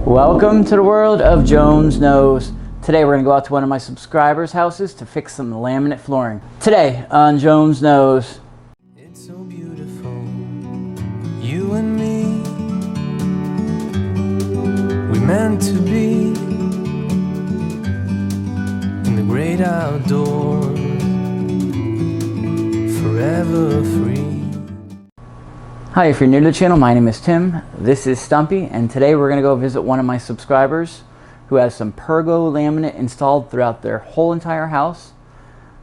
Welcome to the world of Jones Knows. Today we're going to go out to one of my subscribers' houses to fix some laminate flooring. Today on Jones Knows. It's so beautiful, you and me. We meant to be in the great outdoors, forever free. Hi, if you're new to the channel, my name is Tim. This is Stumpy, and today we're going to go visit one of my subscribers who has some Pergo laminate installed throughout their whole entire house.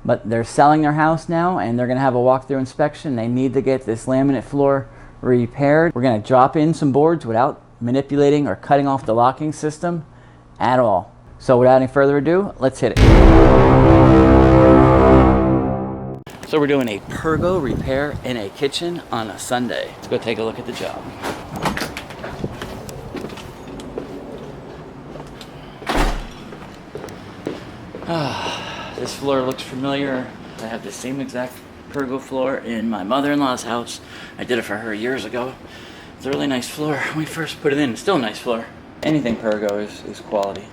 But they're selling their house now, and they're going to have a walkthrough inspection. They need to get this laminate floor repaired. We're going to drop in some boards without manipulating or cutting off the locking system at all. So without any further ado, let's hit it. So we're doing a Pergo repair in a kitchen on a Sunday. Let's go take a look at the job. This floor looks familiar. I have the same exact Pergo floor in my mother-in-law's house. I did it for her years ago. It's a really nice floor. When we first put it in, it's still a nice floor. Anything Pergo is quality.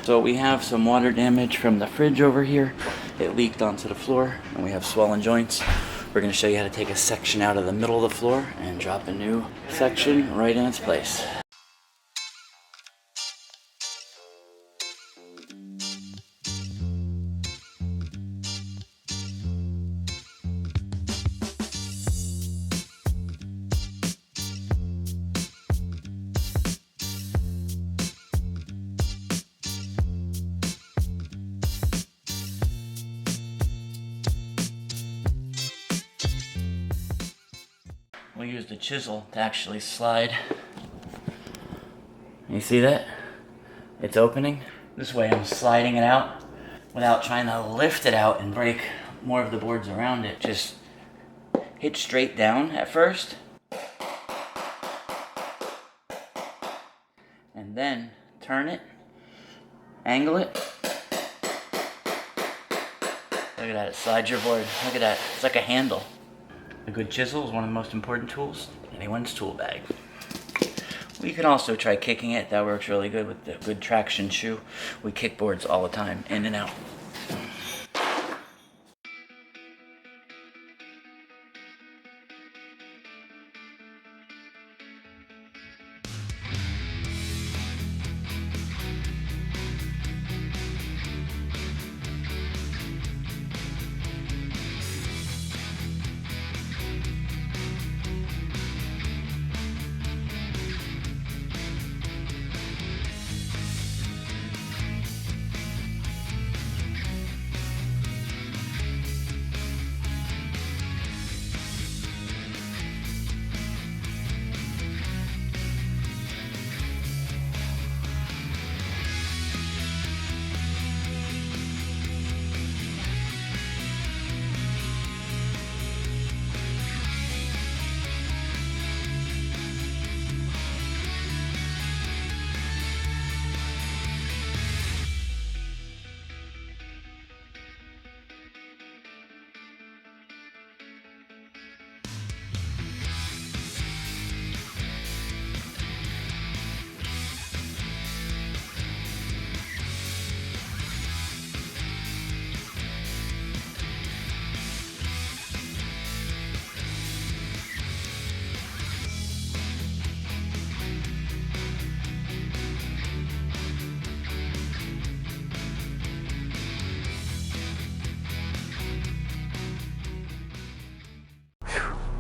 So we have some water damage from the fridge over here. It leaked onto the floor, and we have swollen joints. We're going to show you how to take a section out of the middle of the floor and drop a new section right in its place. We'll use the chisel to actually slide. You see that? It's opening. This way I'm sliding it out without trying to lift it out and break more of the boards around it. Just hit straight down at first. And then turn it, angle it. Look at that, it slides your board. Look at that, it's like a handle. A good chisel is one of the most important tools in anyone's tool bag. We can also try kicking it. That works really good with the good traction shoe. We kick boards all the time, in and out.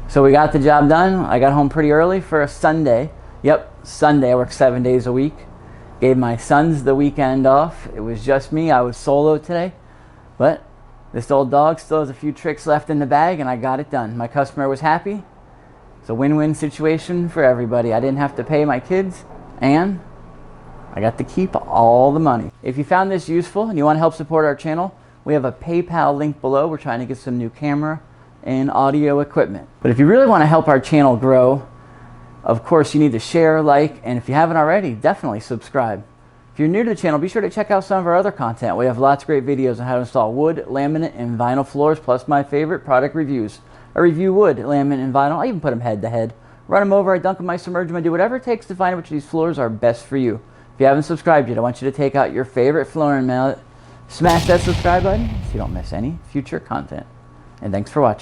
So we got the job done. I got home pretty early for a Sunday. Yep, Sunday. I work 7 days a week. Gave my sons the weekend off. It was just me. I was solo today. But this old dog still has a few tricks left in the bag, and I got it done. My customer was happy. It's a win-win situation for everybody. I didn't have to pay my kids, and I got to keep all the money. If you found this useful and you want to help support our channel, we have a PayPal link below. We're trying to get some new camera and audio equipment. But if you really want to help our channel grow, of course you need to share, like, and if you haven't already, definitely subscribe. If you're new to the channel, be sure to check out some of our other content. We have lots of great videos on how to install wood, laminate, and vinyl floors, plus my favorite product reviews. I review wood, laminate, and vinyl. I even put them head to head. Run them over, I dunk them, I submerge them, I do whatever it takes to find which of these floors are best for you. If you haven't subscribed yet, I want you to take out your favorite flooring mallet, smash that subscribe button so you don't miss any future content. And thanks for watching.